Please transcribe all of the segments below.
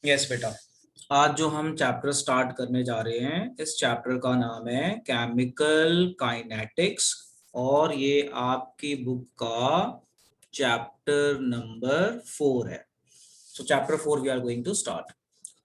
Yes बेटा, आज जो हम चैप्टर स्टार्ट करने जा रहे हैं इस चैप्टर का नाम है केमिकल काइनेटिक्स और ये आपकी बुक का चैप्टर नंबर 4 है। So chapter 4 we are going to start.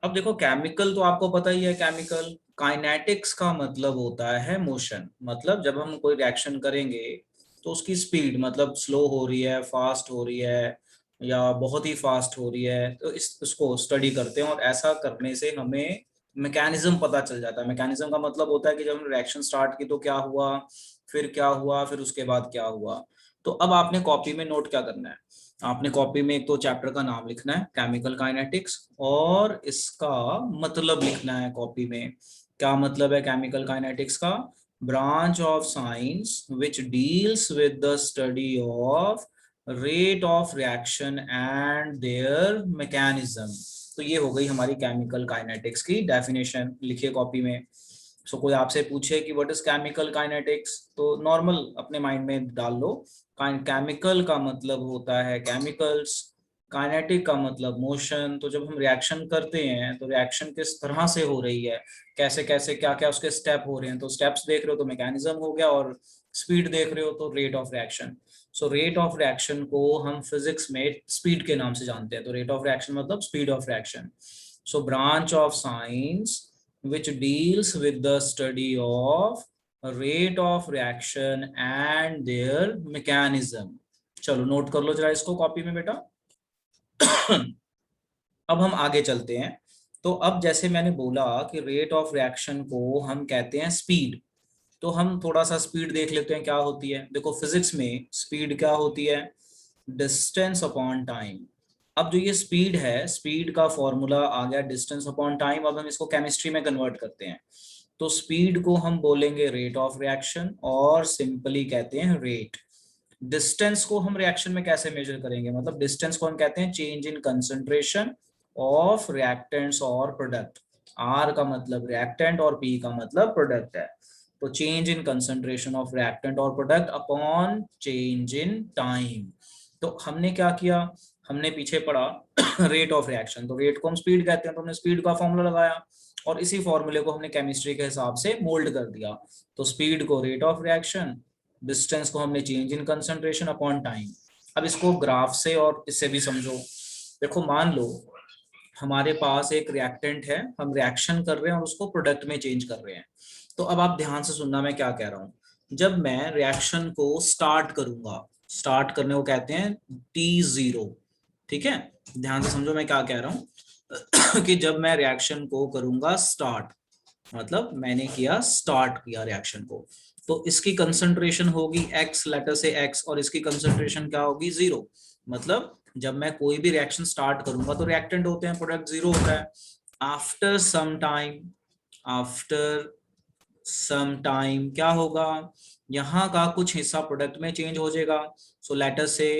अब देखो, केमिकल तो आपको पता ही है। केमिकल काइनेटिक्स का मतलब होता है मोशन। मतलब जब हम कोई रिएक्शन करेंगे तो उसकी स्पीड, मतलब स्लो हो रही है, फास्ट हो रही है या बहुत ही फास्ट हो रही है, तो इसको स्टडी करते हैं। और ऐसा करने से हमें मैकेनिज्म पता चल जाता है। मैकेनिज्म का मतलब होता है कि जब हमने रिएक्शन स्टार्ट की तो क्या हुआ, फिर क्या हुआ, फिर उसके बाद क्या हुआ। तो अब आपने कॉपी में नोट क्या करना है, आपने कॉपी में एक तो चैप्टर का नाम लिखना है केमिकल काइनेटिक्स, और इसका मतलब लिखना है कॉपी में। क्या मतलब है केमिकल काइनेटिक्स का? Branch of science which deals with the study of rate of reaction and there mechanism. तो ये हो गई हमारी केमिकल काइनेटिक्स की डेफिनेशन। लिखिए कॉपी में। सो कोई आपसे पूछे कि व्हाट इज केमिकल काइनेटिक्स, तो नॉर्मल अपने माइंड में डाल लो। केमिकल का मतलब होता है केमिकल्स, काइनेटिक का मतलब मोशन। तो जब हम रिएक्शन करते हैं तो रिएक्शन किस तरह से हो रही है, कैसे कैसे क्या क्या उसके स्टेप हो रहे हैं, तो स्टेप्स देख रहे हो तो मैकेनिज्म हो गया, और स्पीड देख रहे हो तो rate of reaction. So rate of reaction को हम फिजिक्स में स्पीड के नाम से जानते हैं। तो रेट ऑफ रिएक्शन मतलब speed of reaction. So branch of science which deals with the study of rate of reaction and their mechanism। चलो नोट कर लो जरा इसको कॉपी में बेटा। अब हम आगे चलते हैं। तो अब जैसे मैंने बोला कि रेट ऑफ रिएक्शन को हम कहते हैं स्पीड, तो हम थोड़ा सा स्पीड देख लेते हैं क्या होती है। देखो फिजिक्स में स्पीड क्या होती है? Distance upon time. अब जो ये स्पीड है, स्पीड का फॉर्मूला आ गया डिस्टेंस अपॉन टाइम। अब हम इसको केमिस्ट्री में कन्वर्ट करते हैं। तो स्पीड को हम बोलेंगे रेट ऑफ रिएक्शन और सिंपली कहते हैं रेट। डिस्टेंस को हम रिएक्शन में कैसे मेजर करेंगे, मतलब डिस्टेंस को हम कहते हैं change in concentration of reactants और प्रोडक्ट। आर का मतलब रिएक्टेंट और पी का मतलब प्रोडक्ट है। तो change in concentration of reactant और product upon change in time. तो हमने क्या किया, हमने पीछे पढ़ा रेट ऑफ रिएक्शन, तो रेट को हम स्पीड कहते हैं, तो हमने स्पीड का फॉर्मूला लगाया और इसी फॉर्मूले को हमने केमिस्ट्री के हिसाब से मोल्ड कर दिया। तो स्पीड को रेट ऑफ रिएक्शन, डिस्टेंस को हमने change in concentration upon time. अब इसको ग्राफ से और इससे भी समझो। देखो मान लो हमारे पास एक रिएक्टेंट है, हम रिएक्शन कर रहे हैं और उसको प्रोडक्ट में चेंज कर रहे हैं। तो अब आप ध्यान से सुनना मैं क्या कह रहा हूं। जब मैं रिएक्शन को स्टार्ट करूंगा, स्टार्ट करने को कहते हैं T0। ठीक है, ध्यान से समझो मैं क्या कह रहा हूं कि जब मैं रिएक्शन को करूंगा स्टार्ट, मतलब मैंने किया स्टार्ट किया रिएक्शन को, तो इसकी कंसंट्रेशन होगी x, लेटर से x, और इसकी कंसंट्रेशन क्या होगी 0। मतलब जब मैं कोई भी रिएक्शन स्टार्ट करूंगा तो रिएक्टेंट होते हैं, प्रोडक्ट 0 होता है। After some time, after some time क्या होगा, यहाँ का कुछ हिस्सा प्रोडक्ट में चेंज हो जाएगा। सो लेटर से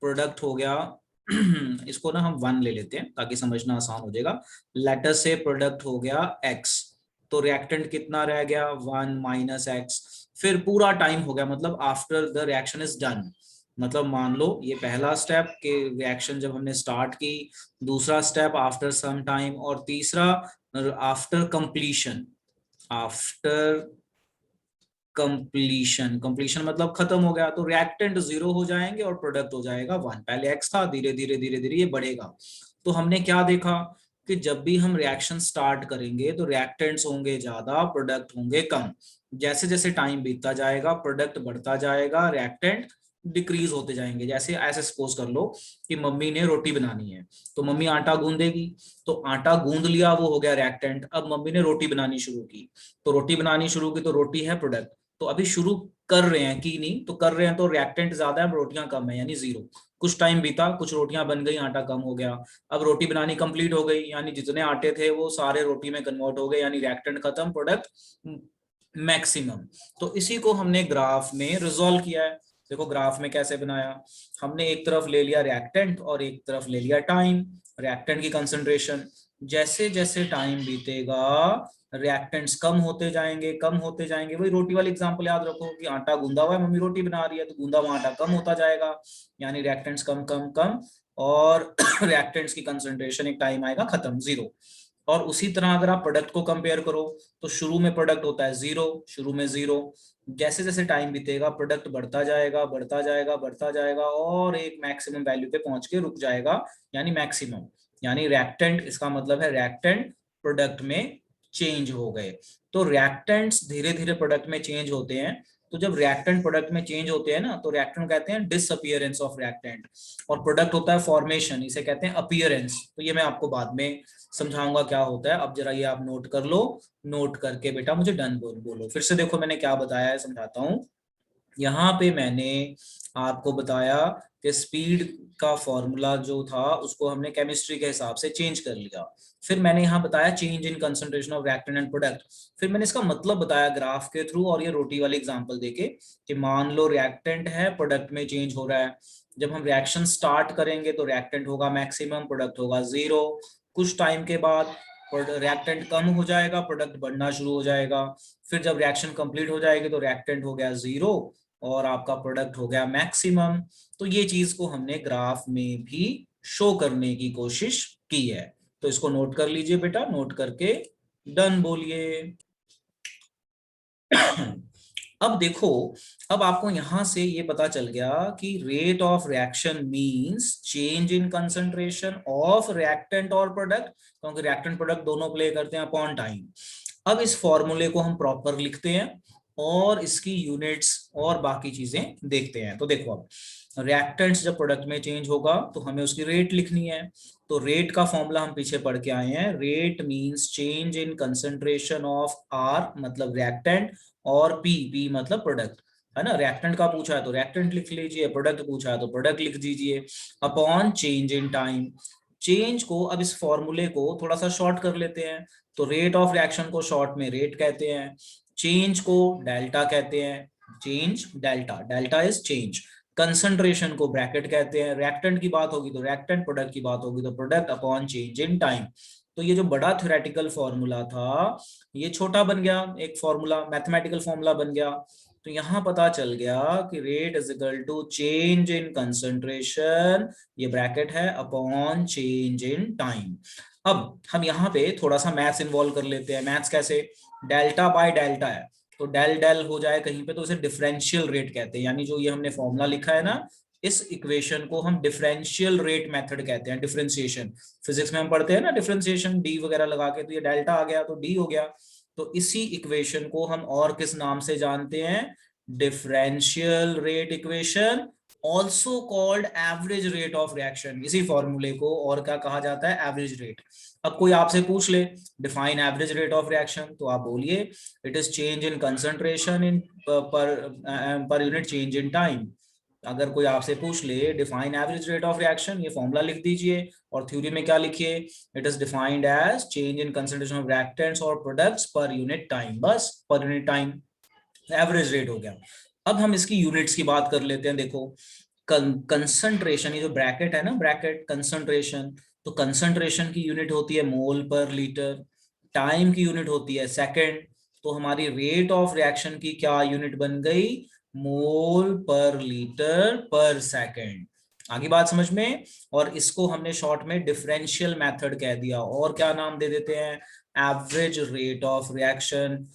प्रोडक्ट हो गया इसको ना हम 1 ले लेते हैं ताकि समझना आसान हो जाएगा। लेटर से प्रोडक्ट हो गया x, तो रिएक्टेंट कितना रह गया 1 माइनस x। फिर पूरा टाइम हो गया, मतलब after the reaction is done. मतलब मान लो ये पहला स्टेप के रिएक्शन जब हमने स्टार्ट की, दूसरा स्टेप आफ्टर सम टाइम, और तीसरा after completion. After completion, completion मतलब खत्म हो गया, तो रिएक्टेंट 0 हो जाएंगे और प्रोडक्ट हो जाएगा 1। पहले x था, धीरे धीरे धीरे धीरे ये बढ़ेगा। तो हमने क्या देखा कि जब भी हम रिएक्शन स्टार्ट करेंगे तो रिएक्टेंट्स होंगे ज्यादा, प्रोडक्ट होंगे कम। जैसे जैसे टाइम बीतता जाएगा प्रोडक्ट बढ़ता जाएगा, रिएक्टेंट डिक्रीज होते जाएंगे। जैसे ऐसे सपोज कर लो कि मम्मी ने रोटी बनानी है, तो मम्मी आटा गूंदेगी, तो आटा गूंद लिया वो हो गया रिएक्टेंट। अब मम्मी ने रोटी बनानी शुरू की, तो रोटी बनानी शुरू की, तो रोटी है प्रोडक्ट। तो अभी शुरू कर रहे हैं कि नहीं, तो कर रहे हैं, तो रिएक्टेंट ज्यादा है, रोटियां कम है, यानी 0। कुछ टाइम बीता, कुछ रोटियां बन गई, आटा कम हो गया। अब रोटी बनानी कंप्लीट हो गई, यानी जितने आटे थे वो सारे रोटी में कन्वर्ट हो गए, यानी रिएक्टेंट खत्म, प्रोडक्ट मैक्सिमम। तो इसी को हमने ग्राफ में रिजॉल्व किया है। देखो ग्राफ में कैसे बनाया, हमने एक तरफ ले लिया रिएक्टेंट और एक तरफ ले लिया टाइम, रिएक्टेंट की कंसंट्रेशन। जैसे जैसे टाइम बीतेगा रिएक्टेंट्स कम होते जाएंगे, कम होते जाएंगे। वही रोटी वाली एग्जांपल याद रखो कि आटा गूंदा हुआ है, मम्मी रोटी बना रही है, तो गूंदा हुआ आटा कम होता जाएगा, यानी रिएक्टेंट्स कम कम कम और रिएक्टेंट्स की कंसंट्रेशन एक टाइम आएगा खत्म, 0। और उसी तरह अगर आप प्रोडक्ट को कंपेयर करो तो शुरू में प्रोडक्ट होता है 0, शुरू में 0, जैसे जैसे टाइम बीतेगा प्रोडक्ट बढ़ता जाएगा बढ़ता जाएगा बढ़ता जाएगा और एक मैक्सिमम वैल्यू पे पहुंच के रुक जाएगा, यानी मैक्सिमम। यानी रिएक्टेंट, इसका मतलब है रिएक्टेंट प्रोडक्ट में चेंज हो गए। तो रिएक्टेंट्स धीरे धीरे प्रोडक्ट में चेंज होते हैं। तो जब रिएक्टेंट प्रोडक्ट में चेंज होते हैं ना, तो रिएक्टेंट कहते हैं डिसअपियरेंस ऑफ रिएक्टेंट, और प्रोडक्ट होता है फॉर्मेशन, इसे कहते हैं अपीयरेंस। तो ये मैं आपको बाद में समझाऊंगा क्या होता है। अब जरा ये आप नोट कर लो, नोट करके बेटा मुझे डन बोलो। फिर से देखो मैंने क्या बताया है, समझाता हूँ। यहाँ पे मैंने आपको बताया कि स्पीड का फॉर्मूला जो था उसको हमने केमिस्ट्री के हिसाब से चेंज कर लिया। फिर मैंने यहाँ बताया change in concentration of reactant and product. फिर मैंने इसका मतलब बताया ग्राफ के थ्रू और ये रोटी वाली एग्जांपल देके कि मान लो रिएक्टेंट है, प्रोडक्ट में चेंज हो रहा है। जब हम रिएक्शन स्टार्ट करेंगे तो रिएक्टेंट होगा मैक्सिमम, प्रोडक्ट होगा 0। कुछ टाइम के बाद रिएक्टेंट कम हो जाएगा, प्रोडक्ट बढ़ना शुरू हो जाएगा। फिर जब रिएक्शन कंप्लीट हो जाएगी तो रिएक्टेंट हो गया 0 और आपका प्रोडक्ट हो गया मैक्सिमम। तो ये चीज को हमने ग्राफ में भी शो करने की कोशिश की है। तो इसको नोट कर लीजिए बेटा, नोट करके डन बोलिए। अब देखो, अब आपको यहां से ये पता चल गया कि rate of reaction means change in concentration of reactant और प्रोडक्ट, क्योंकि रिएक्टेंट प्रोडक्ट दोनों प्ले करते हैं अपॉन टाइम। अब इस फॉर्मूले को हम प्रॉपर लिखते हैं और इसकी यूनिट्स और बाकी चीजें देखते हैं। तो देखो, अब रिएक्टेंट्स जब प्रोडक्ट में चेंज होगा तो हमें उसकी रेट लिखनी है। तो रेट का फॉर्मूला हम पीछे पढ़ के आए हैं, rate means change in concentration of R मतलब रिएक्टेंट और पी मतलब प्रोडक्ट, है ना। रिएक्टेंट का पूछा है तो रिएक्टेंट लिख लीजिए, प्रोडक्ट पूछा है तो प्रोडक्ट लिख दीजिए, upon change in time. Change को, अब इस फॉर्मूले को थोड़ा सा शॉर्ट कर लेते हैं। तो रेट ऑफ रिएक्शन को शॉर्ट में रेट कहते हैं, चेंज को डेल्टा कहते हैं, change delta, delta is change. Concentration को ब्रैकेट कहते हैं, रिएक्टेंट की बात होगी तो रिएक्टेंट, प्रोडक्ट की बात होगी तो product, upon change in time. तो ये जो बड़ा थ्योरेटिकल फॉर्मूला था ये छोटा बन गया, एक फॉर्मूला मैथमेटिकल फॉर्मूला बन गया। तो यहां पता चल गया कि rate is equal to change in concentration, ये ब्रैकेट है, अपॉन चेंज इन टाइम। अब हम यहाँ पे थोड़ा सा मैथ्स इन्वॉल्व कर लेते हैं। मैथ्स कैसे, डेल्टा बाय डेल्टा है तो डेल डेल हो जाए कहीं पे तो इसे डिफरेंशियल रेट कहते हैं। यानी जो ये हमने फॉर्मूला लिखा है ना, इस इक्वेशन को हम डिफरेंशियल रेट मेथड कहते हैं, डिफरेंशिएशन। फिजिक्स में हम पढ़ते हैं ना डिफरेंशिएशन, डी वगैरह लगा के, तो ये डेल्टा आ गया तो डी हो गया। तो इसी इक्वेशन को हम और किस नाम से जानते हैं, differential rate equation, also called average rate of reaction. इसी फॉर्मूले को और क्या कहा जाता है, एवरेज रेट। अब कोई आपसे पूछ ले define average rate of reaction, तो आप बोलिए it is change in concentration in per unit change in time. अगर कोई आपसे पूछ ले define average rate of reaction, ये फॉर्मूला लिख दीजिए और थ्योरी में क्या लिखिए, it is defined as change in concentration of reactants और प्रोडक्ट्स पर यूनिट टाइम, बस per unit time average rate हो गया। अब हम इसकी यूनिट्स की बात कर लेते हैं। देखो, कंसंट्रेशन, ये जो ब्रैकेट है ना, ब्रैकेट कंसंट्रेशन, तो कंसंट्रेशन की यूनिट होती है मोल पर लीटर, टाइम की यूनिट होती है सेकंड। तो हमारी रेट ऑफ रिएक्शन की क्या यूनिट बन गई, मोल पर लीटर पर सेकंड। आगे बात समझ में। और इसको हमने शॉर्ट में डिफरेंशियल मेथड कह दिया, और क्या नाम दे देते हैं, एवरेज रेट ऑफ रिएक्शन।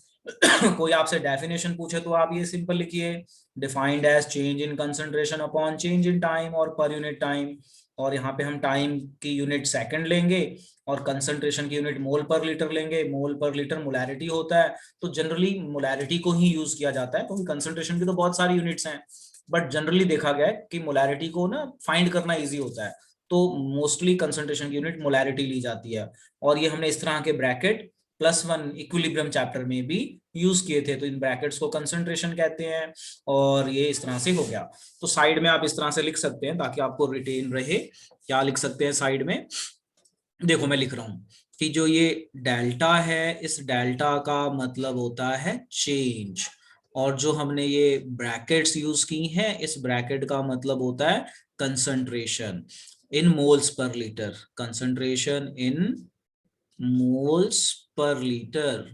कोई आपसे डेफिनेशन पूछे तो आप ये सिंपल लिखिए, defined as change in concentration upon change in time और पर यूनिट टाइम। और यहाँ पे हम टाइम की यूनिट सेकंड लेंगे और कंसंट्रेशन की यूनिट मोल पर लीटर लेंगे। मोल पर लीटर मोलैरिटी होता है, तो जनरली मोलैरिटी को ही यूज किया जाता है, क्योंकि कंसंट्रेशन की तो बहुत सारी यूनिट्स हैं, बट जनरली देखा गया है कि मोलैरिटी को ना फाइंड करना इजी होता है, तो मोस्टली कंसंट्रेशन की यूनिट मोलैरिटी ली जाती है। और ये हमने इस तरह के ब्रैकेट +1 इक्विलिब्रियम चैप्टर में भी यूज किए थे। तो इन ब्रैकेट्स को कंसंट्रेशन कहते हैं, और ये इस तरह से हो गया। तो साइड में आप इस तरह से लिख सकते हैं ताकि आपको रिटेन रहे। क्या लिख सकते हैं साइड में, देखो मैं लिख रहा हूं कि जो ये डेल्टा है, इस डेल्टा का मतलब होता है चेंज, और जो हमने ये ब्रैकेट्स यूज की हैं, इस ब्रैकेट का मतलब होता है concentration in moles per litre, concentration in moles per litre.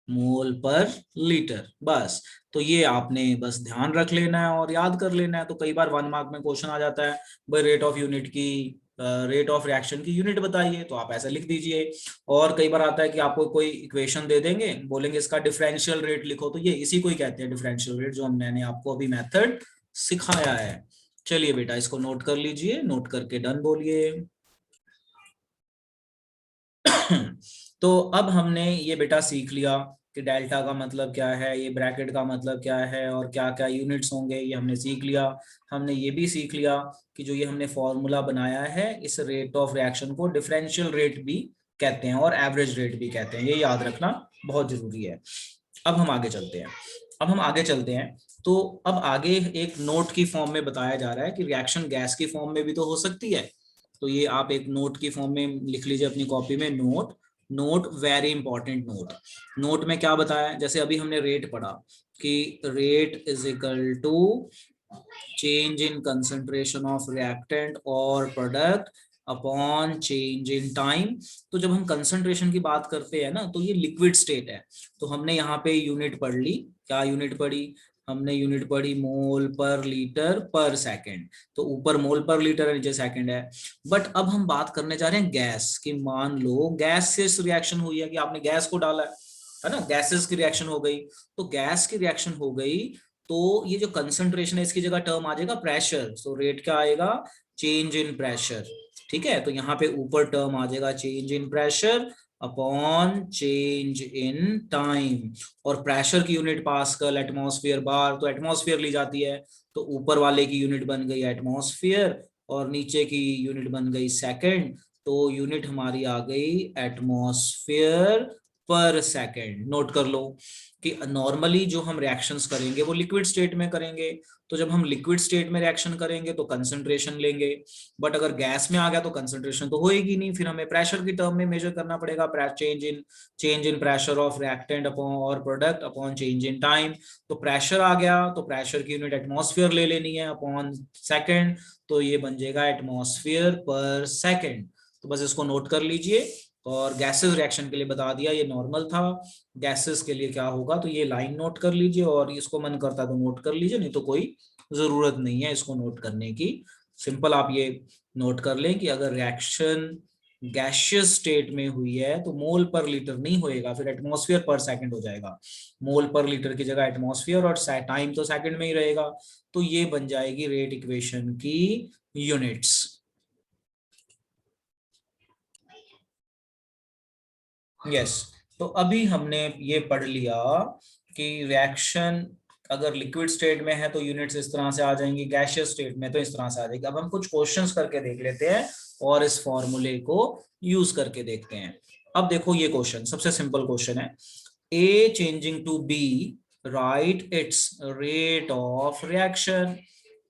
Mole per litre. बस, तो ये आपने बस ध्यान रख लेना है और याद कर लेना है। तो कई बार 1 मार्क में क्वेश्चन आ जाता है, भाई रेट ऑफ यूनिट की रेट ऑफ रिएक्शन की यूनिट बताइए, तो आप ऐसा लिख दीजिए। और कई बार आता है कि आपको कोई इक्वेशन दे देंगे, बोलेंगे इसका डिफरेंशियल रेट लिखो, तो ये इसी को ही कहते हैं डिफरेंशियल रेट, जो मैंने आपको अभी मेथड सिखाया है। चलिए बेटा, इसको नोट कर लीजिए, नोट करके डन बोलिए। तो अब हमने ये बेटा सीख लिया कि डेल्टा का मतलब क्या है, ये ब्रैकेट का मतलब क्या है, और क्या क्या यूनिट्स होंगे, ये हमने सीख लिया। हमने ये भी सीख लिया कि जो ये हमने फॉर्मूला बनाया है, इस रेट ऑफ रिएक्शन को डिफरेंशियल रेट भी कहते हैं और एवरेज रेट भी कहते हैं, ये याद रखना बहुत जरूरी है। अब हम आगे चलते हैं। तो अब आगे एक नोट की फॉर्म में बताया जा रहा है कि रिएक्शन गैस की फॉर्म में भी तो हो सकती है। तो ये आप एक नोट की फॉर्म में लिख लीजिए अपनी कॉपी में, note. Note very important note. Note में क्या बताया है, जैसे अभी हमने रेट पढ़ा कि rate is equal to change in concentration of reactant और product upon change in time. तो जब हम कंसंट्रेशन की बात करते हैं ना, तो ये लिक्विड स्टेट है। तो हमने यहाँ पे यूनिट पढ़ ली, क्या यूनिट पढ़ी, हमने यूनिट पढ़ी मोल पर लीटर पर सेकंड। तो ऊपर मोल पर लीटर है, नीचे सेकंड है। बट अब हम बात करने जा रहे हैं गैस की। मान लो गैस से रिएक्शन हुई है, कि आपने गैस को डाला है ना, गैसेस की रिएक्शन हो गई। तो गैस की रिएक्शन हो गई, तो ये जो कंसंट्रेशन है, इसकी जगह टर्म आ जाएगा प्रेशर। सो रेट क्या आएगा, चेंज इन प्रेशर। ठीक है, तो यहाँ पे ऊपर टर्म आ जाएगा change in pressure upon change in time. और प्रेशर की यूनिट पास्कल, एटमॉस्फेयर बार, तो एटमॉस्फेयर ली जाती है। तो ऊपर वाले की यूनिट बन गई एटमॉस्फेयर और नीचे की यूनिट बन गई सेकंड। तो यूनिट हमारी आ गई एटमॉस्फेयर पर सेकंड। नोट कर लो कि नॉर्मली जो हम रिएक्शंस करेंगे वो लिक्विड स्टेट में करेंगे। तो जब हम लिक्विड स्टेट में रिएक्शन करेंगे तो कंसंट्रेशन लेंगे। बट अगर गैस में आ गया तो कंसंट्रेशन तो होएगी नहीं, फिर हमें प्रेशर की टर्म में मेजर करना पड़ेगा। Change in pressure of reactant upon और product upon change in time. तो प्रेशर आ गया तो प्रेशर की यूनिट एटमॉस्फेयर ले लेनी है अपॉन सेकंड। तो ये बन जाएगा एटमॉस्फेयर पर सेकंड। तो बस इसको नोट कर लीजिए। और गैसेस रिएक्शन के लिए बता दिया, ये नॉर्मल था। गैसेस के लिए क्या होगा, तो ये लाइन नोट कर लीजिए, और इसको मन करता तो नोट कर लीजिए, नहीं तो कोई जरूरत नहीं है इसको नोट करने की। सिंपल आप ये नोट कर लें कि अगर रिएक्शन गैसियस स्टेट में हुई है तो मोल पर लीटर नहीं होएगा, फिर एटमॉस्फेयर पर सेकंड हो जाएगा। मोल पर लीटर की जगह एटमॉस्फेयर, और टाइम तो सेकंड में ही रहेगा। तो ये बन जाएगी रेट इक्वेशन की यूनिट्स। यस, तो अभी हमने ये पढ़ लिया कि रिएक्शन अगर लिक्विड स्टेट में है तो यूनिट्स इस तरह से आ जाएंगी, गैसियस स्टेट में तो इस तरह से आ जाएगी। अब हम कुछ क्वेश्चंस करके देख लेते हैं और इस फॉर्मूले को यूज करके देखते हैं। अब देखो ये क्वेश्चन सबसे सिंपल क्वेश्चन है। A changing to B, right it's rate of reaction.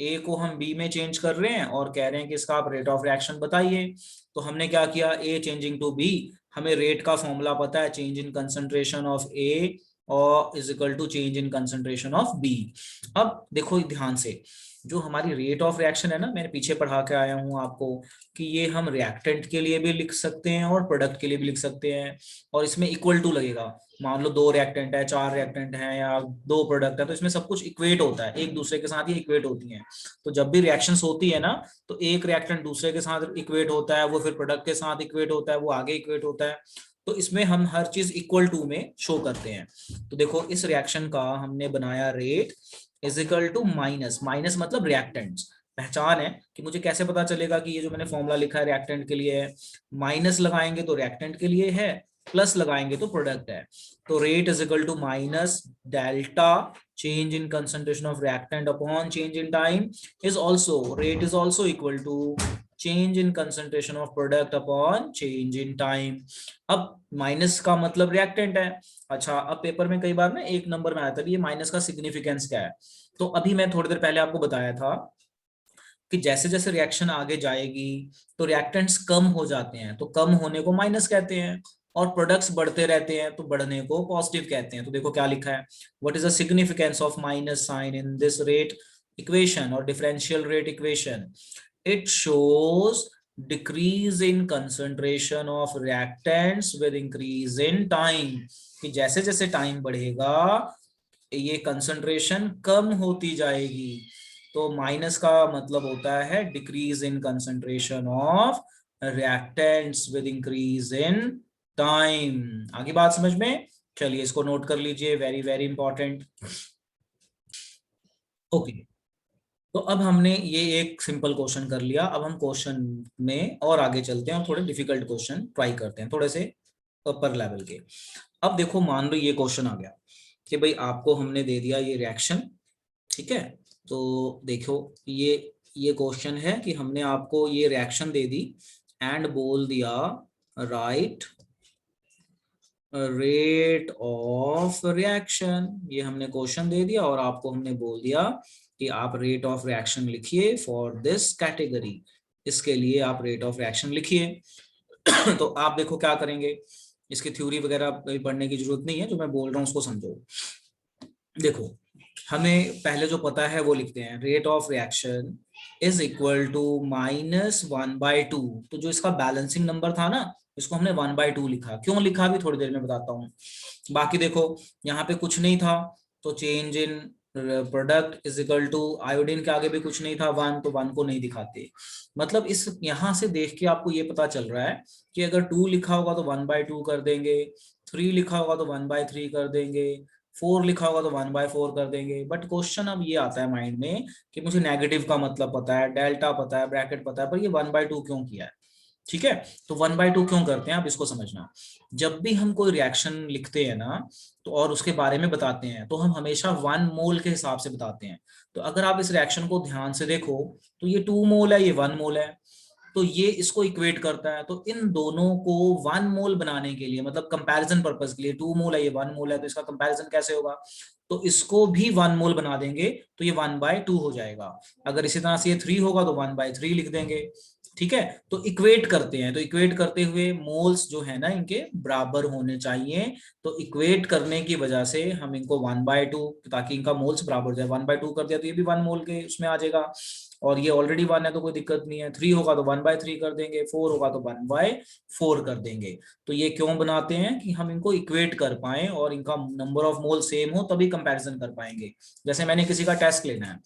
A को हम बी में चेंज कर रहे हैं और कह रहे हैं कि इसका आप रेट ऑफ रिएक्शन बताइए। तो हमने क्या किया, ए चेंजिंग टू बी, हमें रेट का फॉर्मूला पता है, change in concentration of A और is equal to change in concentration of B. अब देखो ध्यान से, जो हमारी रेट ऑफ रिएक्शन है ना, मैंने पीछे पढ़ा के आया हूं आपको कि ये हम रिएक्टेंट के लिए भी लिख सकते हैं और प्रोडक्ट के लिए भी लिख सकते हैं। और इसमें इक्वल टू लगेगा। मान लो 2 रिएक्टेंट है, 4 रिएक्टेंट है, या 2 प्रोडक्ट है, तो इसमें सब कुछ इक्वेट होता है, एक दूसरे के साथ ही इक्वेट होती हैं। तो जब भी रिएक्शंस होती है ना, तो एक रिएक्टेंट दूसरे के साथ इक्वेट होता है, वो फिर प्रोडक्ट के साथ इक्वेट होता है, वो आगे इक्वेट होता है। तो इसमें हम हर चीज इक्वल टू में शो करते हैं। तो देखो इस रिएक्शन का हमने बनाया rate is equal to minus, minus मतलब रिएक्टेंट्स। पहचान है कि मुझे कैसे पता चलेगा कि ये जो मैंने फॉर्मूला लिखा है रिएक्टेंट के लिए है, माइनस लगाएंगे तो रिएक्टेंट के लिए है, प्लस लगाएंगे तो प्रोडक्ट है। तो rate is equal to minus delta change in concentration of reactant upon change in time is also, rate is also equal to change in concentration of product upon change in time। अब minus का मतलब reactant है। अच्छा, अब paper में कई बार ना एक नंबर में आता है ये माइनस का सिग्निफिकेंस क्या है। तो अभी मैं थोड़ी देर पहले आपको बताया था कि जैसे जैसे रिएक्शन आगे जाएगी तो रिएक्टेंट्स कम हो जाते हैं, तो कम होने को माइनस कहते हैं, और प्रोडक्ट्स बढ़ते रहते हैं तो बढ़ने को पॉजिटिव कहते हैं। तो देखो क्या लिखा है, what is the significance of minus sign in this rate equation और differential rate equation. It shows decrease in concentration of reactants with increase in time, कि जैसे जैसे टाइम बढ़ेगा ये कंसंट्रेशन कम होती जाएगी। तो माइनस का मतलब होता है decrease in concentration of reactants with increase in time. आगे बात समझ में? चलिए इसको नोट कर लीजिए, वेरी वेरी इंपॉर्टेंट। ओके, तो अब हमने ये एक सिंपल क्वेश्चन कर लिया, अब हम क्वेश्चन में और आगे चलते हैं और थोड़े डिफिकल्ट क्वेश्चन ट्राई करते हैं, थोड़े से अपर लेवल के। अब देखो, मान लो ये क्वेश्चन आ गया कि भाई आपको हमने दे दिया ये रिएक्शन, ठीक है। तो देखो ये क्वेश्चन है कि हमने आपको ये रिएक्शन दे दी एंड बोल दिया राइट रेट ऑफ रिएक्शन, ये हमने क्वेश्चन दे दिया और आपको हमने बोल दिया कि आप रेट ऑफ रिएक्शन लिखिए फॉर दिस कैटेगरी, इसके लिए आप रेट ऑफ रिएक्शन लिखिए। तो आप देखो क्या करेंगे, इसकी थ्योरी वगैरह पढ़ने की जरूरत नहीं है, जो मैं बोल रहा हूँ उसको समझो। देखो, हमें पहले जो पता है वो लिखते हैं, rate of reaction is equal to -1/2। तो जो इसका बैलेंसिंग नंबर था ना, इसको हमने 1/2 लिखा। क्यों लिखा भी थोड़ी देर में बताता हूँ। बाकी देखो, यहाँ पे कुछ नहीं था, तो change in product is equal to, iodine के आगे भी कुछ नहीं था 1, तो 1 को नहीं दिखाते। मतलब इस यहाँ से देख के आपको ये पता चल रहा है कि अगर 2 लिखा होगा तो 1/2 कर देंगे, 3 लिखा होगा तो 1/3 कर देंगे, 4 लिखा होगा तो 1/4 कर देंगे। बट क्वेश्चन अब ये आता है माइंड में कि मुझे नेगेटिव का मतलब पता है, डेल्टा पता है, ब्रैकेट पता है, पर ये 1/2 क्यों किया है? ठीक है, तो 1/2 क्यों करते हैं आप इसको समझना। जब भी हम कोई रिएक्शन लिखते हैं ना, तो और उसके बारे में बताते हैं, तो हम हमेशा 1 मोल के हिसाब से बताते हैं। तो अगर आप इस रिएक्शन को ध्यान से देखो, तो ये 2 मोल है, ये 1 मोल है, तो ये इसको इक्वेट करता है। तो इन दोनों को 1 मोल बनाने के लिए, मतलब कंपैरिजन पर्पस के लिए, 2 मोल है ये 1 मोल है, तो इसका कंपैरिजन कैसे होगा? तो इसको भी 1 मोल बना देंगे, तो ये 1/2 हो जाएगा। अगर इसी तरह से ये 3 होगा तो 1/3 लिख देंगे। ठीक है, तो इक्वेट करते हैं, तो इक्वेट करते हुए मोल्स जो है ना इनके बराबर होने चाहिए। तो इक्वेट करने की वजह से हम इनको 1/2, ताकि इनका मोल्स बराबर हो जाए, 1/2 कर दिया तो ये भी 1 मोल के उसमें आ जाएगा। और ये ऑलरेडी 1 है तो कोई दिक्कत नहीं है। 3 होगा तो 1/3 कर देंगे, 4 होगा तो 1/4 कर देंगे। तो ये क्यों बनाते हैं कि हम इनको इक्वेट कर पाए और इनका नंबर ऑफ मोल सेम हो, तभी कंपैरिजन कर पाएंगे। जैसे मैंने किसी का टेस्ट लेना है,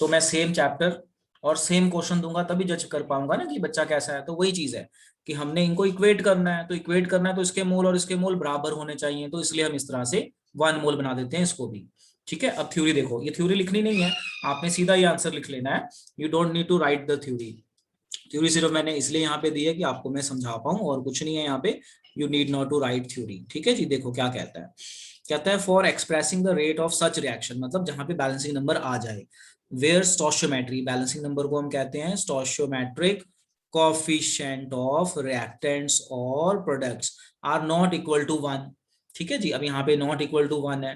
तो मैं सेम चैप्टर और सेम क्वेश्चन दूंगा, तभी जज कर पाऊंगा ना कि बच्चा कैसा है। तो वही चीज है कि हमने इनको इक्वेट करना है, तो इक्वेट करना है तो इसके मोल और इसके मोल बराबर होने चाहिए, तो इसलिए हम इस तरह से 1 मोल बना देते हैं इसको भी। ठीक है, अब थ्योरी देखो, ये थ्योरी लिखनी नहीं है, आपने सीधा ये आंसर लिख लेना है। You don't need to write the theory. Theory सिर्फ मैंने इसलिए यहाँ पे दी है कि आपको मैं समझा पाऊं, और कुछ नहीं है यहाँ पे। You need not to write theory. ठीक है जी, देखो क्या कहता है। कहता है for expressing the rate of such reaction, मतलब जहां पे बैलेंसिंग नंबर आ जाए, वेयर स्टोशियोमेट्री, बैलेंसिंग नंबर को हम कहते हैं स्टोशियोमेट्रिक कोफिशिएंट ऑफ रिएक्टेंट्स और products are not equal to 1। ठीक है जी, अब यहाँ पे नॉट इक्वल टू 1 है,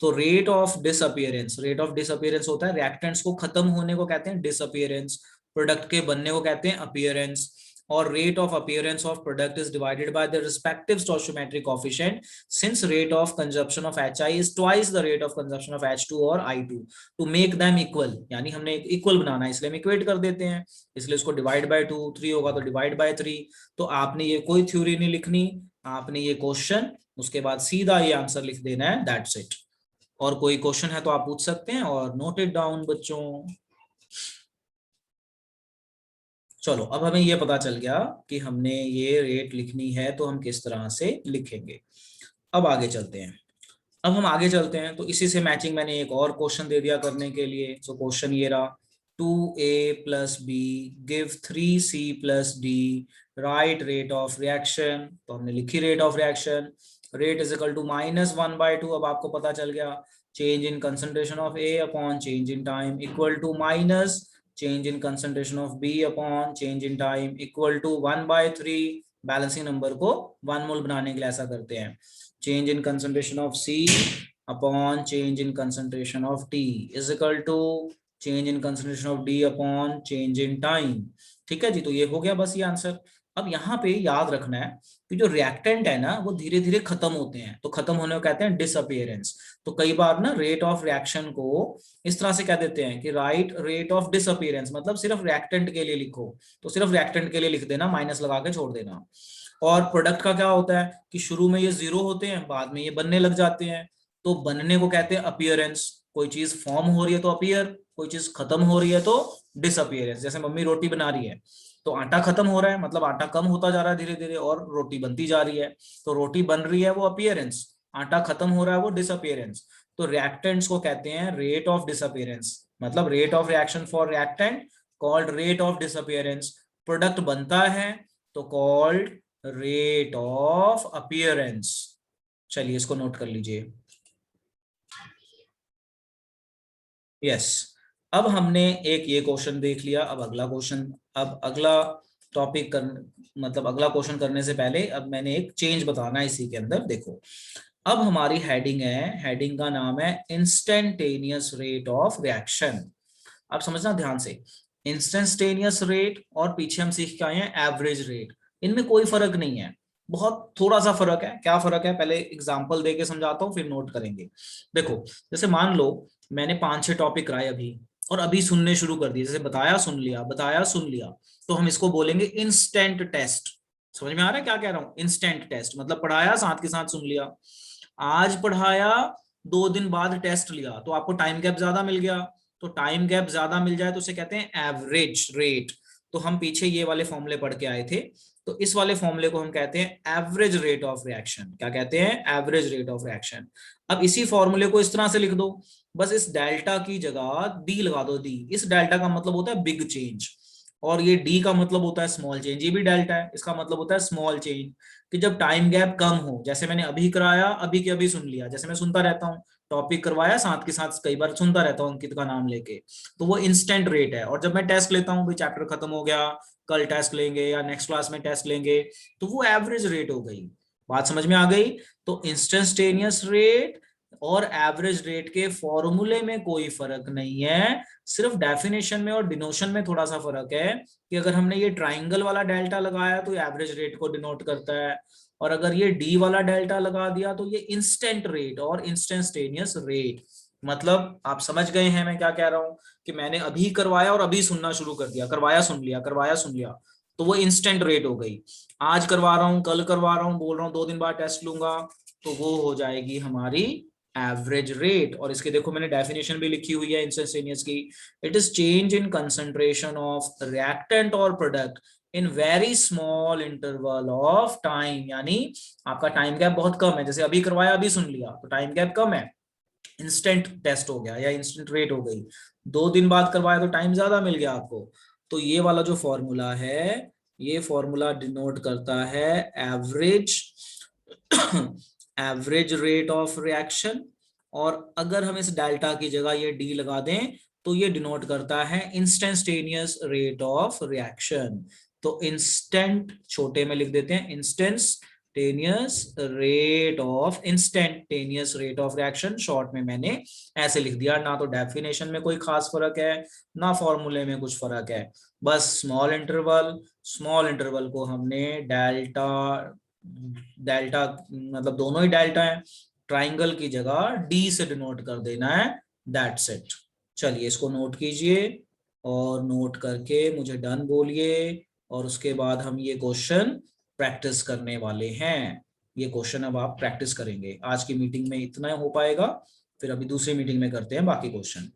तो rate of disappearance, rate of disappearance होता है रिएक्टेंट्स को खत्म होने को कहते हैं डिसअपियरेंस, प्रोडक्ट के बनने को कहते हैं अपीयरेंस। और rate of appearance of product is divided by the respective stoichiometric coefficient, since rate of consumption of HI is twice the rate of consumption of H2 और I2 to make them equal. यानी हमने equal बनाना है, इसलिए हम equate कर देते हैं, इसलिए इसको डिवाइड बाय 2, 3 होगा तो डिवाइड बाय 3। तो आपने ये कोई थ्योरी नहीं लिखनी, आपने ये क्वेश्चन, उसके बाद सीधा ये आंसर लिख देना है, दैट्स इट। और कोई क्वेश्चन है तो आप पूछ सकते हैं, और नोट इट डाउन बच्चों। चलो, अब हमें ये पता चल गया कि हमने ये रेट लिखनी है तो हम किस तरह से लिखेंगे। अब आगे चलते हैं। अब हम आगे चलते हैं तो इसी से मैचिंग मैंने एक और क्वेश्चन दे दिया करने के लिए। सो क्वेश्चन ये रहा, 2A + B give 3C + D, right rate of reaction. तो हमने लिखी rate of reaction, rate is equal to -1/2। अब आपको पता चल गया change in concentration of A upon change in time equal to minus change in concentration of B upon change in time equal to 1/3। Balancing number को 1 मोल बनाने के लिए ऐसा करते हैं, change in concentration of C upon change in concentration of T is equal to change in concentration of D upon change in time। ठीक है जी, तो ये हो गया बस ये आंसर। अब यहाँ पे याद रखना है कि जो रिएक्टेंट है ना वो धीरे धीरे खत्म होते हैं, तो खत्म होने को कहते हैं डिसअपियरेंस। तो कई बार ना रेट ऑफ रिएक्शन को इस तरह से कह देते हैं कि राइट रेट ऑफ डिसअपियरेंस, मतलब सिर्फ रिएक्टेंट के लिए लिखो, तो सिर्फ रिएक्टेंट के लिए लिख देना, माइनस लगा के छोड़ देना। और प्रोडक्ट का क्या होता है कि शुरू में ये जीरो होते हैं, बाद में ये बनने लग जाते हैं, तो बनने को कहते हैं अपीयरेंस। कोई चीज फॉर्म हो रही है तो अपीयर, कोई चीज खत्म हो रही है तो डिसअपियरेंस। जैसे मम्मी रोटी बना रही है तो आटा खत्म हो रहा है, मतलब आटा कम होता जा रहा है धीरे धीरे, और रोटी बनती जा रही है, तो रोटी बन रही है वो अपीयरेंस, आटा खत्म हो रहा है वो डिसअपियरेंस। तो रिएक्टेंट्स को कहते हैं रेट ऑफ डिसअपियरेंस, मतलब rate of reaction for reactant called rate of disappearance. Product बनता है तो कॉल्ड रेट ऑफ अपीयरेंस। चलिए इसको नोट कर लीजिए। यस, अब हमने एक ये क्वेश्चन देख लिया, अब अगला क्वेश्चन, अब अगला टॉपिक कर, मतलब अगला क्वेश्चन करने से पहले अब मैंने एक चेंज बताना है इसी के अंदर। देखो अब हमारी हेडिंग है, हेडिंग का नाम है इंस्टेंटेनियस रेट ऑफ रिएक्शन। आप समझना ध्यान से, इंस्टेंटेनियस रेट और पीछे हम सीख के आए हैं एवरेज रेट, इनमें कोई फर्क नहीं है, बहुत थोड़ा सा फर्क है। क्या फर्क है पहले एग्जांपल देके समझाता हूँ फिर नोट करेंगे। देखो जैसे मान लो मैंने 5-6 टॉपिक कराए अभी, और अभी सुनने शुरू कर दिए, जैसे बताया सुन लिया, बताया सुन लिया, तो हम इसको बोलेंगे इंस्टेंट टेस्ट। समझ में आ रहा है क्या कह रहा हूँ? इंस्टेंट टेस्ट मतलब पढ़ाया साथ के साथ सुन लिया। आज पढ़ाया, 2 दिन बाद टेस्ट लिया, तो आपको टाइम गैप ज्यादा मिल गया। तो टाइम गैप ज्यादा मिल जाए तो उसे कहते हैं एवरेज रेट। तो हम पीछे ये वाले फॉर्मूले पढ़ के आए थे, तो इस वाले फॉर्मूले को हम कहते हैं एवरेज रेट ऑफ रिएक्शन। क्या कहते हैं? Average rate of reaction. अब इसी फॉर्मूले को इस तरह से लिख दो, बस इस डेल्टा की जगह डी लगा दो। डी, इस डेल्टा का मतलब होता है बिग चेंज, और ये डी का मतलब होता है स्मॉल चेंज। ये भी डेल्टा है, इसका मतलब होता है स्मॉल चेंज। कि जब टाइम गैप कम हो, जैसे मैंने अभी कराया अभी के अभी सुन लिया, जैसे मैं सुनता रहता हूँ, टॉपिक करवाया साथ के साथ कई बार सुनता रहता हूँ अंकित का नाम लेके, तो वो इंस्टेंट रेट है। और जब मैं टेस्ट लेता हूँ, भाई चैप्टर खत्म हो गया, कल टेस्ट लेंगे या नेक्स्ट क्लास में टेस्ट लेंगे, तो वो एवरेज रेट हो गई। बात समझ में आ गई? तो इंस्टेंटेनियस रेट और एवरेज रेट के फॉर्मूले में कोई फर्क नहीं है, सिर्फ डेफिनेशन में और डिनोशन में थोड़ा सा फर्क है। कि अगर हमने ये ट्राइंगल वाला डेल्टा लगाया तो एवरेज रेट को डिनोट करता है, और अगर ये डी वाला डेल्टा लगा दिया तो ये इंस्टेंट रेट और इंस्टेंटेनियस रेट। मतलब आप समझ गए हैं मैं क्या कह रहा हूं? कि मैंने अभी करवाया और अभी सुनना शुरू कर दिया, करवाया सुन लिया, करवाया सुन लिया, तो वो इंस्टेंट रेट हो गई। आज करवा रहा हूँ, कल करवा रहा हूँ, बोल रहा हूँ 2 दिन बाद टेस्ट लूंगा, तो वो हो जाएगी हमारी एवरेज रेट। और इसके देखो मैंने डेफिनेशन भी लिखी हुई है इंस्टेंटेनियस की। It is change in concentration of reactant और product in very small interval of time. यानी आपका टाइम गैप बहुत कम है, जैसे अभी करवाया अभी सुन लिया, तो टाइम गैप कम है, इंस्टेंट टेस्ट हो गया या इंस्टेंट रेट हो गई। 2 दिन बाद करवाया तो टाइम ज्यादा मिल गया आपको। तो ये वाला जो फॉर्मूला है, ये फॉर्मूला डिनोट करता है average average rate of reaction. और अगर हम इस डेल्टा की जगह ये डी लगा दें तो ये डिनोट करता है इंस्टेंटेनियस रेट ऑफ रिएक्शन। तो इंस्टेंट छोटे में लिख देते हैं, instantaneous rate of reaction short में मैंने ऐसे लिख दिया। ना तो डेफिनेशन में कोई खास फर्क है, ना फॉर्मूले में कुछ फर्क है, बस स्मॉल इंटरवल को हमने डेल्टा, डेल्टा मतलब दोनों ही डेल्टा है, ट्राइंगल की जगह डी से डिनोट कर देना है, दैट्स इट। चलिए इसको नोट कीजिए, और नोट करके मुझे डन बोलिए, और उसके बाद हम ये क्वेश्चन प्रैक्टिस करने वाले हैं। ये क्वेश्चन अब आप प्रैक्टिस करेंगे। आज की मीटिंग में इतना हो पाएगा, फिर अभी दूसरी मीटिंग में करते हैं बाकी क्वेश्चन।